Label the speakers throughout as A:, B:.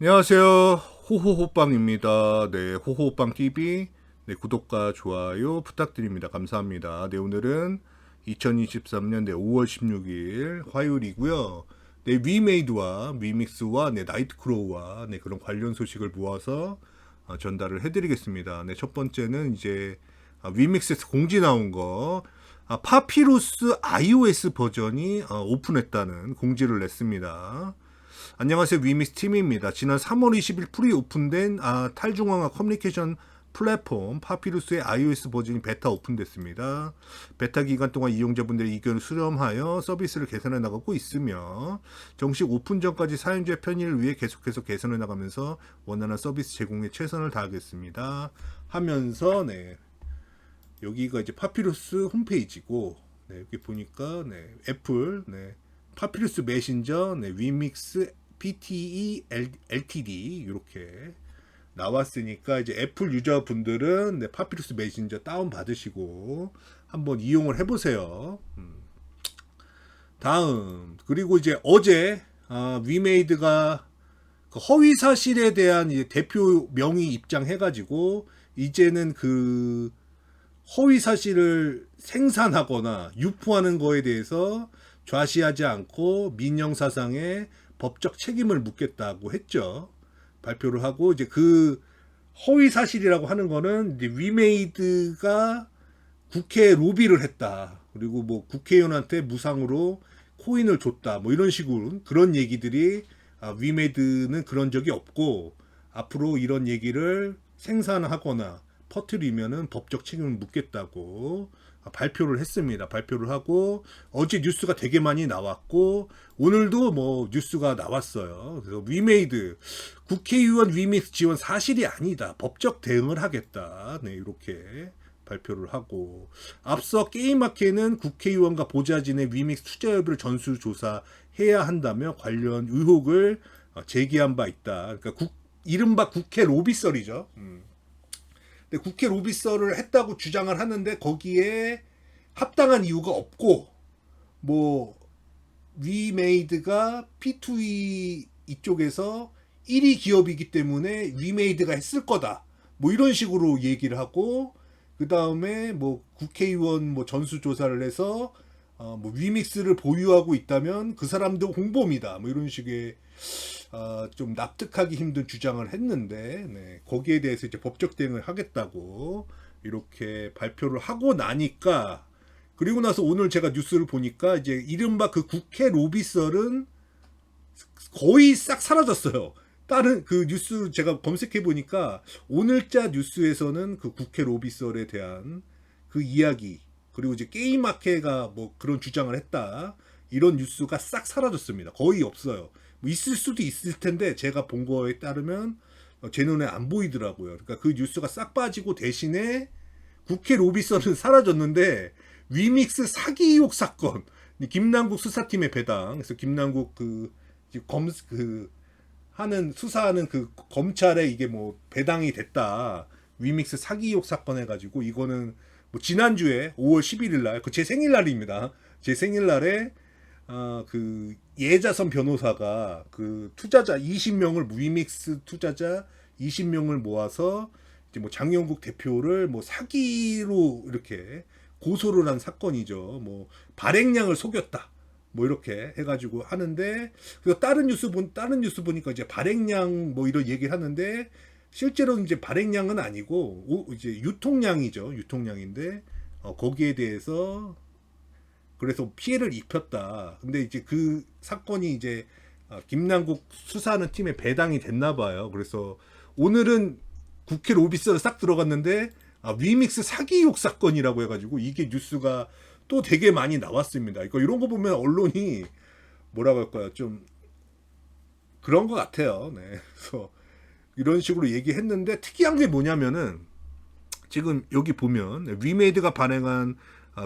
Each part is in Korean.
A: 안녕하세요. 호호호빵입니다. 네, 호호호빵 TV. 네, 구독과 좋아요 부탁드립니다. 감사합니다. 네, 오늘은 2023년 5월 16일 화요일이고요. 네, 위메이드와 위믹스와 네, 나이트크로우와 네, 그런 관련 소식을 모아서 전달을 해드리겠습니다. 네, 첫 번째는 이제 위믹스에서 공지 나온 거, 파피루스 iOS 버전이 오픈했다는 공지를 냈습니다. 안녕하세요. 위미스 팀입니다. 지난 3월 20일 프리 오픈된 탈중앙화 커뮤니케이션 플랫폼 파피루스의 iOS 버전이 베타 오픈됐습니다. 베타 기간 동안 이용자분들의 의견을 수렴하여 서비스를 개선해 나가고 있으며 정식 오픈 전까지 사용자의 편의를 위해 계속해서 개선해 나가면서 원활한 서비스 제공에 최선을 다하겠습니다. 하면서 네, 여기가 이제 파피루스 홈페이지고 네, 여기 보니까 네, 애플 네, 파피루스 메신저 네, 위믹스 PTE LTD 이렇게 나왔으니까 이제 애플 유저분들은 네, 파피루스 메신저 다운 받으시고 한번 이용을 해보세요. 다음 그리고 이제 어제 위메이드가 그 허위 사실에 대한 이제 대표 명의 입장해가지고 이제는 그 허위 사실을 생산하거나 유포하는 거에 대해서 좌시하지 않고 민영사상의 법적 책임을 묻겠다고 했죠. 발표를 하고 이제 그 허위 사실이라고 하는 거는 이제 위메이드가 국회에 로비를 했다. 그리고 뭐 국회의원한테 무상으로 코인을 줬다. 뭐 이런 식으로 그런 얘기들이 위메이드는 그런 적이 없고 앞으로 이런 얘기를 생산하거나 퍼뜨리면은 법적 책임을 묻겠다고 발표를 했습니다. 발표를 하고 어제 뉴스가 되게 많이 나왔고 오늘도 뭐 뉴스가 나왔어요. 그래서 위메이드 국회의원 위믹스 지원 사실이 아니다. 법적 대응을 하겠다. 네, 이렇게 발표를 하고 앞서 게임마켓은 국회의원과 보좌진의 위믹스 투자 여부를 전수조사해야 한다며 관련 의혹을 제기한 바 있다. 그러니까 이른바 국회 로비설이죠. 근데 국회 로비설을 했다고 주장을 하는데 거기에 합당한 이유가 없고 뭐 위메이드가 P2E 이쪽에서 1위 기업이기 때문에 위메이드가 했을 거다. 뭐 이런 식으로 얘기를 하고 그 다음에 뭐 국회의원 뭐 전수조사를 해서 뭐 위믹스를 보유하고 있다면 그 사람도 홍보입니다. 뭐 이런 식의 좀 납득하기 힘든 주장을 했는데 네, 거기에 대해서 이제 법적 대응을 하겠다고 이렇게 발표를 하고 나니까 그리고 나서 오늘 제가 뉴스를 보니까 이제 이른바 그 국회 로비설은 거의 싹 사라졌어요. 다른 그 뉴스 제가 검색해 보니까 오늘자 뉴스에서는 그 국회 로비설에 대한 그 이야기 그리고 이제 게임마켓가 뭐 그런 주장을 했다 이런 뉴스가 싹 사라졌습니다. 거의 없어요. 뭐 있을 수도 있을 텐데 제가 본 거에 따르면 제 눈에 안 보이더라고요. 그러니까 그 뉴스가 싹 빠지고 대신에 국회 로비설은 사라졌는데 위믹스 사기 의혹 사건 김남국 수사팀의 배당 그래서 김남국 그 하는 수사하는 그 검찰에 이게 뭐 배당이 됐다 위믹스 사기 의혹 사건 해가지고 이거는 뭐 지난주에 5월 11일 날 그 제 생일날입니다. 제 생일날에 그 예자선 변호사가 그 투자자 20명을 위믹스 투자자 20명을 모아서 이제 뭐 장영국 대표를 뭐 사기로 이렇게 고소를 한 사건이죠. 뭐 발행량을 속였다. 뭐 이렇게 해가지고 하는데 그래서 다른 뉴스 보니까 이제 발행량 뭐 이런 얘기를 하는데 실제로는 이제 발행량은 아니고 이제 유통량이죠. 유통량인데 거기에 대해서 그래서 피해를 입혔다. 근데 이제 그 사건이 이제 김남국 수사하는 팀에 배당이 됐나 봐요. 그래서 오늘은 국회 로비스를 싹 들어갔는데 위믹스 사기 의혹 사건이라고 해가지고 이게 뉴스가 또 되게 많이 나왔습니다. 이런 거 보면 언론이 뭐라고 할까요? 좀 그런 것 같아요. 네. 그래서 이런 식으로 얘기했는데 특이한 게 뭐냐면은 지금 여기 보면 위메이드가 발행한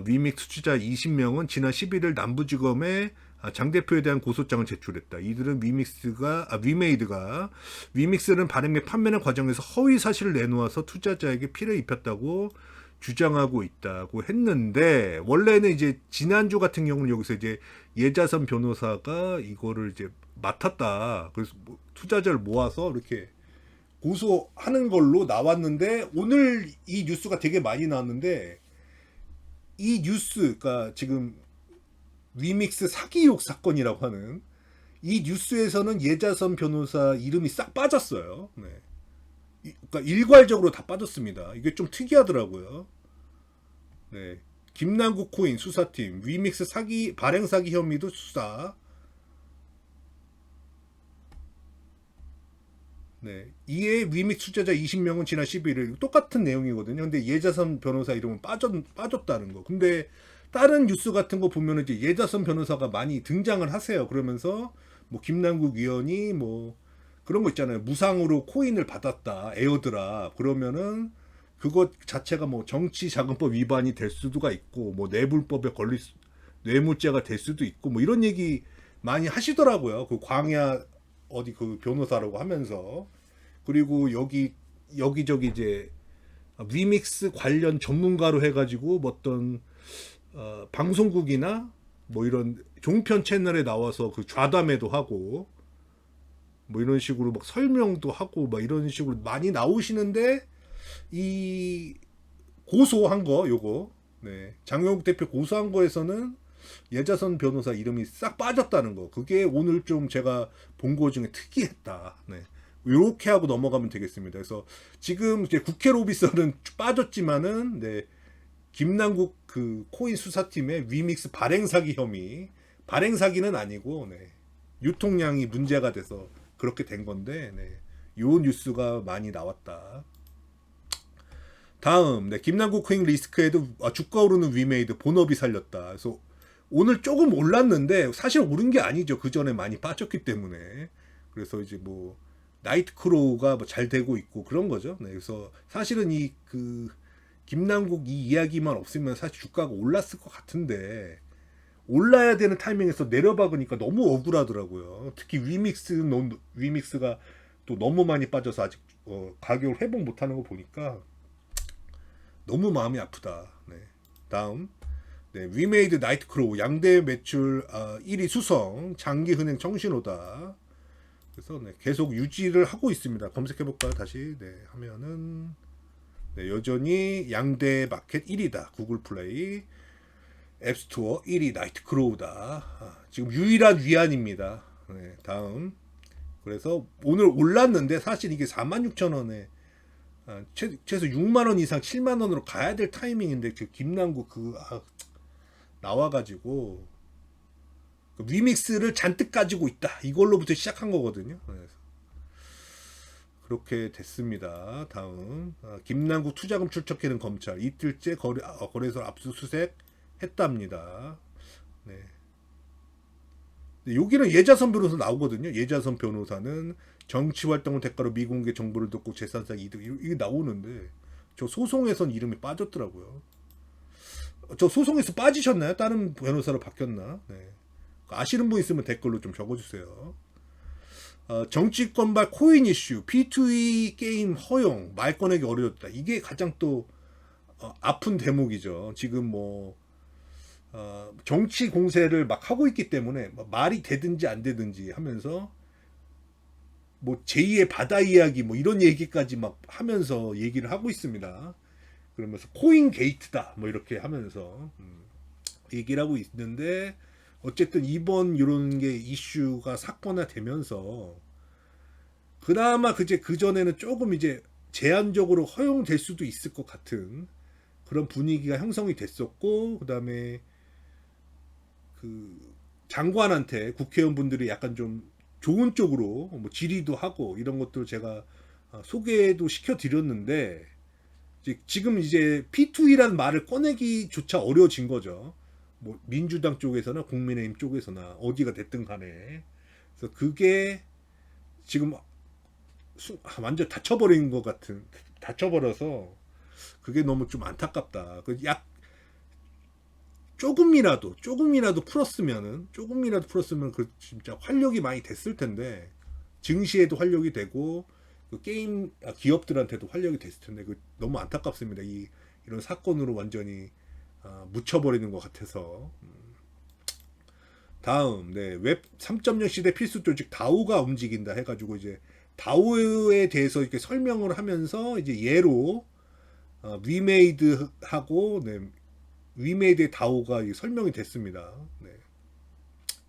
A: 위믹스 투자 20명은 지난 11일 남부지검에 장 대표에 대한 고소장을 제출했다. 이들은 위메이드가 위믹스는 발행 및 판매하는 과정에서 허위 사실을 내놓아서 투자자에게 피해를 입혔다고 주장하고 있다고 했는데 원래는 이제 지난주 같은 경우는 여기서 이제 예자선 변호사가 이거를 이제 맡았다. 그래서 뭐 투자자를 모아서 이렇게 고소하는 걸로 나왔는데 오늘 이 뉴스가 되게 많이 나왔는데 이 뉴스가 지금 위믹스 사기 의혹 사건이라고 하는 이 뉴스에서는 예자선 변호사 이름이 싹 빠졌어요. 네. 그러니까 일괄적으로 다 빠졌습니다. 이게 좀 특이하더라고요. 네. 김남국 코인 수사팀 위믹스 사기 발행 사기 혐의도 수사. 네. 이에 위믹스 투자자 20명은 지난 11일 똑같은 내용이거든요. 근데 예자선 변호사 이름은 빠졌다는 거. 근데 다른 뉴스 같은 거 보면 이제 예자선 변호사가 많이 등장을 하세요. 그러면서 뭐 김남국 위원이 뭐 그런 거 있잖아요. 무상으로 코인을 받았다. 에어드랍. 그러면은 그것 자체가 뭐 정치자금법 위반이 될 수도가 있고 뭐 뇌물법에 걸릴 뇌물죄가 될 수도 있고 뭐 이런 얘기 많이 하시더라고요. 그 광야 어디 그 변호사라고 하면서 그리고 여기저기 이제 위믹스 관련 전문가로 해가지고 뭐 어떤 방송국이나 뭐 이런 종편 채널에 나와서 그 좌담회도 하고 뭐 이런 식으로 막 설명도 하고 막 이런 식으로 많이 나오시는데 이 고소한 거 요거 네 장영욱 대표 고소한 거에서는 예자선 변호사 이름이 싹 빠졌다는 거 그게 오늘 좀 제가 본 거 중에 특이했다. 네. 이렇게 하고 넘어가면 되겠습니다. 그래서 지금 이제 국회 로비설은 빠졌지만은 네. 김남국 그 코인 수사팀의 위믹스 발행 사기 혐의 발행 사기는 아니고 네. 유통량이 문제가 돼서 그렇게 된 건데 네. 요 뉴스가 많이 나왔다. 다음 네. 김남국 코인 리스크에도 주가 오르는 위메이드 본업이 살렸다. 그래서 오늘 조금 올랐는데 사실 오른 게 아니죠. 그 전에 많이 빠졌기 때문에. 그래서 이제 뭐 나이트크로우가 뭐 잘 되고 있고 그런 거죠. 네, 그래서 사실은 이 그 김남국 이 이야기만 없으면 사실 주가가 올랐을 것 같은데 올라야 되는 타이밍에서 내려박으니까 너무 억울하더라고요. 특히 위믹스가 또 너무 많이 빠져서 아직 가격을 회복 못하는 거 보니까 너무 마음이 아프다. 네. 다음 네, 위메이드 나이트크로우 양대 매출 1위 수성 장기 흔행 청신호다. 그래서 네, 계속 유지를 하고 있습니다. 검색해볼까요? 다시 네, 하면은 네, 여전히 양대 마켓 1위다. 구글 플레이 앱스토어 1위 나이트크로우다. 지금 유일한 위안입니다. 네, 다음 그래서 오늘 올랐는데 사실 이게 46,000원에 최소 6만원 이상 7만원으로 가야 될 타이밍인데 그 김남국 나와가지고 위믹스를 잔뜩 가지고 있다. 이걸로부터 시작한 거거든요. 그래서 그렇게 됐습니다. 다음 김남국 투자금 출처해는 검찰 이틀째 거래소 압수수색 했답니다. 네. 여기는 예자선 변호사 나오거든요. 예자선 변호사는 정치 활동을 대가로 미공개 정보를 듣고 재산상 이득 이게 나오는데 저 소송에선 이름이 빠졌더라고요. 저 소송에서 빠지셨나요? 다른 변호사로 바뀌었나? 네. 아시는 분 있으면 댓글로 좀 적어주세요. 정치권발 코인 이슈, P2E 게임 허용, 말 꺼내기 어려웠다. 이게 가장 또 아픈 대목이죠. 지금 뭐 정치 공세를 막 하고 있기 때문에 말이 되든지 안 되든지 하면서 뭐 제2의 바다 이야기 뭐 이런 얘기까지 막 하면서 얘기를 하고 있습니다. 그러면서 코인 게이트다 뭐 이렇게 하면서 얘기를 하고 있는데 어쨌든 이번 이런 게 이슈가 사건화 되면서 그나마 그 전에는 조금 이제 제한적으로 허용될 수도 있을 것 같은 그런 분위기가 형성이 됐었고 그다음에 그 장관한테 국회의원분들이 약간 좀 좋은 쪽으로 뭐 질의도 하고 이런 것들 제가 소개도 시켜드렸는데 지금 이제 P2E라는 말을 꺼내기조차 어려워진 거죠. 뭐 민주당 쪽에서나 국민의힘 쪽에서나 어디가 됐든 간에 그래서 그게 지금 완전 닫혀버린 것 같은 닫혀버려서 그게 너무 좀 안타깝다. 조금이라도 풀었으면 그 진짜 활력이 많이 됐을 텐데 증시에도 활력이 되고 그 게임 기업들한테도 활력이 됐을 텐데 너무 안타깝습니다. 이런 사건으로 완전히 묻혀버리는 것 같아서. 다음, 네, 웹 3.0 시대 필수 조직 다오가 움직인다 해가지고 이제 다오에 대해서 이렇게 설명을 하면서 이제 예로 위메이드하고 네, 위메이드의 다오가 설명이 됐습니다. 네.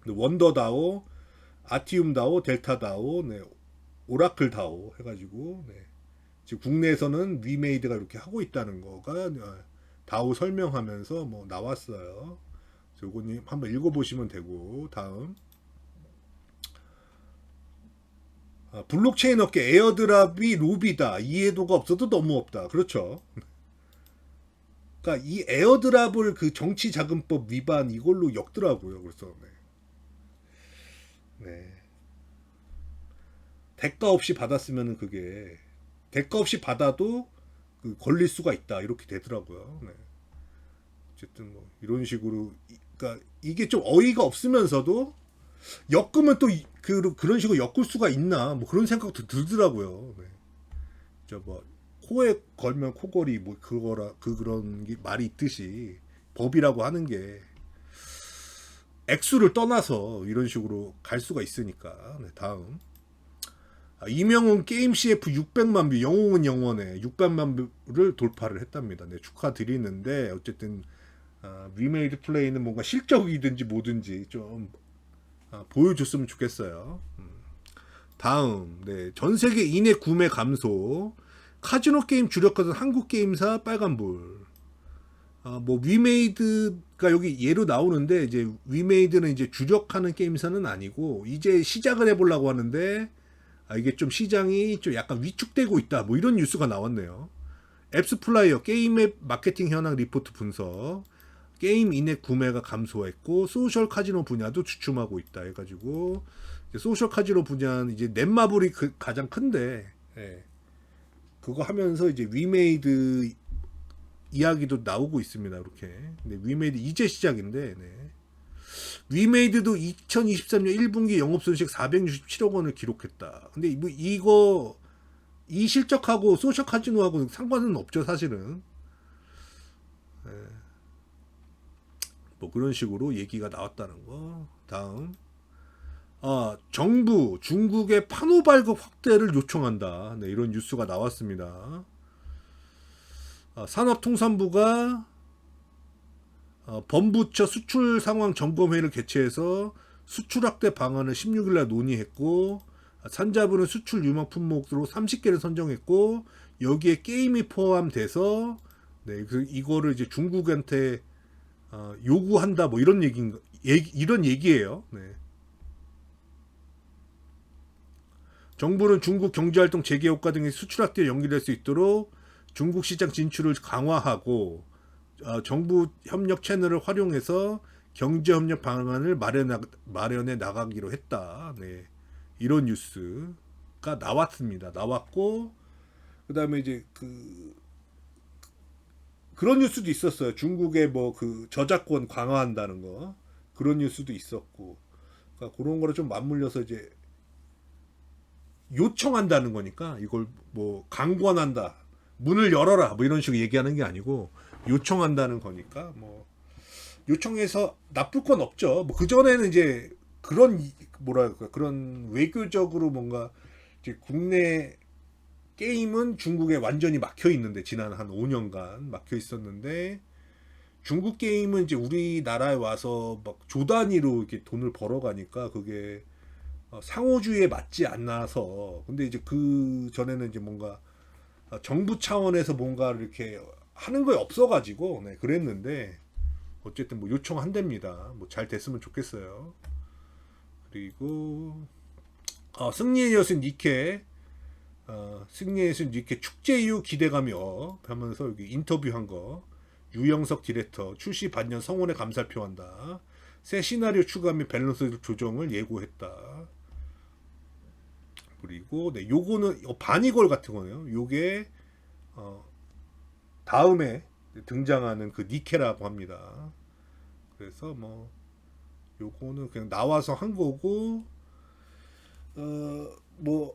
A: 원더 다오, 아티움 다오, 델타 다오, 네, 오라클 다오 해가지고 네. 지금 국내에서는 위메이드가 이렇게 하고 있다는 거가 다오 설명하면서 뭐 나왔어요. 요거님 한번 읽어보시면 되고 다음 블록체인 업계 에어드랍이 로비다. 이해도가 없어도 너무 없다. 그렇죠. 그러니까 이 에어드랍을 그 정치자금법 위반 이걸로 엮더라고요. 그래서 네. 대가 없이 받았으면 그게 대가 없이 받아도 그 걸릴 수가 있다. 이렇게 되더라고요. 네. 어쨌든 뭐 이런 식으로 그러니까 이게 좀 어이가 없으면서도 엮으면 또 그런 식으로 엮을 수가 있나 뭐 그런 생각도 들더라고요. 네. 저 뭐 코에 걸면 코걸이 뭐 그거라 그런 게 말이 있듯이 법이라고 하는 게 액수를 떠나서 이런 식으로 갈 수가 있으니까. 네, 다음 이명훈 게임 CF 600만 뷰 영웅은 영원해 600만 뷰를 돌파를 했답니다. 네, 축하드리는데 어쨌든 리메이드 플레이는 뭔가 실적이든지 뭐든지 좀 보여줬으면 좋겠어요. 다음 네, 전 세계 인해 구매 감소 카지노 게임 주력하던 한국 게임사 빨간불 뭐 위메이드가 여기 예로 나오는데 이제 위메이드는 이제 주력하는 게임사는 아니고 이제 시작을 해보려고 하는데 이게 좀 시장이 좀 약간 위축되고 있다 뭐 이런 뉴스가 나왔네요. 앱스플라이어 게임앱 마케팅 현황 리포트 분석 게임 인앱 구매가 감소했고 소셜 카지노 분야도 주춤하고 있다 해가지고 소셜 카지노 분야는 이제 넷마블이 가장 큰데 예. 그거 하면서 이제 위메이드 이야기도 나오고 있습니다. 이렇게 근데 위메이드 이제 시작인데 네. 위메이드도 2023년 1분기 영업손실 467억 원을 기록했다. 근데 뭐 이거 이 실적하고 소셜 카지노하고 상관은 없죠 사실은. 네. 뭐 그런 식으로 얘기가 나왔다는 거. 다음 정부 중국의 판호 발급 확대를 요청한다. 네, 이런 뉴스가 나왔습니다. 산업통상부가 범부처 수출 상황 점검회의를 개최해서 수출 확대 방안을 16일날 논의했고 산자부는 수출 유망 품목으로 30개를 선정했고 여기에 게임이 포함돼서 네, 이거를 이제 중국한테 요구한다 뭐 이런 이런 얘기예요. 네. 정부는 중국 경제활동 재개 효과 등의 수출 확대에 연결될 수 있도록 중국 시장 진출을 강화하고 정부 협력 채널을 활용해서 경제 협력 방안을 마련해 나가기로 했다. 네. 이런 뉴스가 나왔습니다. 나왔고 그다음에 이제 그런 뉴스도 있었어요. 중국의 뭐 그 저작권 강화한다는 거 그런 뉴스도 있었고 그러니까 그런 거를 좀 맞물려서 이제 요청한다는 거니까 이걸 뭐 강권한다 문을 열어라 뭐 이런 식으로 얘기하는 게 아니고 요청한다는 거니까 뭐 요청해서 나쁠 건 없죠. 뭐 그전에는 이제 그런 뭐랄까 그런 외교적으로 뭔가 이제 국내 게임은 중국에 완전히 막혀 있는데 지난 한 5년간 막혀 있었는데 중국 게임은 이제 우리나라에 와서 막 조 단위로 이렇게 돈을 벌어가니까 그게 상호주의에 맞지 않아서 근데 이제 그 전에는 이제 뭔가 정부 차원에서 뭔가 이렇게 하는 게 없어가지고 네, 그랬는데 어쨌든 뭐 요청한답니다. 뭐 잘 됐으면 좋겠어요. 그리고 승리의 여신 니케 승리의 여신 니케 축제 이후 기대감이 하면서 여기 인터뷰한 거 유영석 디렉터 출시 반년 성원에 감사를 표한다. 새 시나리오 추가 및 밸런스 조정을 예고했다. 그리고 네 요거는 바니걸 같은 거네요. 요게 다음에 등장하는 그 니케라고 합니다. 그래서 뭐 요거는 그냥 나와서 한 거고 뭐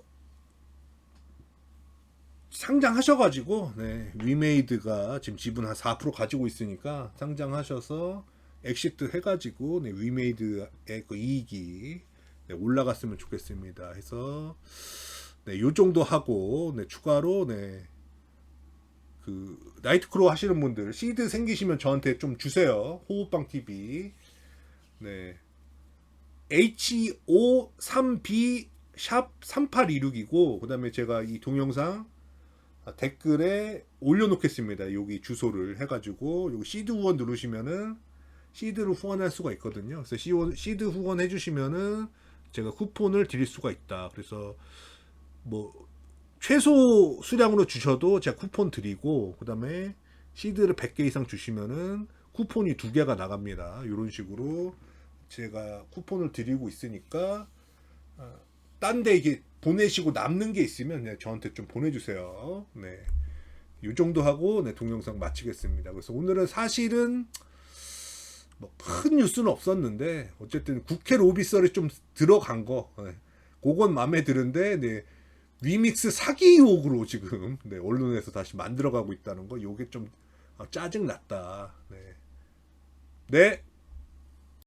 A: 상장하셔가지고 네, 위메이드가 지금 지분 한 4% 가지고 있으니까 상장하셔서 엑시트 해가지고 네, 위메이드의 그 이익이 네, 올라갔으면 좋겠습니다. 해서 네, 요 정도 하고 네, 추가로 네, 그 나이트크로우 하시는 분들 시드 생기시면 저한테 좀 주세요. 호흡방 TV. 네. HO3B 샵 3826이고 그다음에 제가 이 동영상 댓글에 올려놓겠습니다. 여기 주소를 해가지고 여기 시드 후원 누르시면은 시드를 후원할 수가 있거든요. 그래서 시드 후원해 주시면은 제가 쿠폰을 드릴 수가 있다. 그래서 뭐 최소 수량으로 주셔도 제가 쿠폰 드리고 그다음에 시드를 100개 이상 주시면은 쿠폰이 2개가 나갑니다. 이런 식으로 제가 쿠폰을 드리고 있으니까 딴 데 이게 보내시고 남는 게 있으면 네, 저한테 좀 보내주세요. 네. 이 정도 하고 네, 동영상 마치겠습니다. 그래서 오늘은 사실은 뭐 큰 뉴스는 없었는데 어쨌든 국회 로비설이 좀 들어간 거 네. 그건 마음에 드는데 네. 위믹스 사기 의혹으로 지금 네, 언론에서 다시 만들어가고 있다는 거 요게 좀 짜증 났다. 네. 네.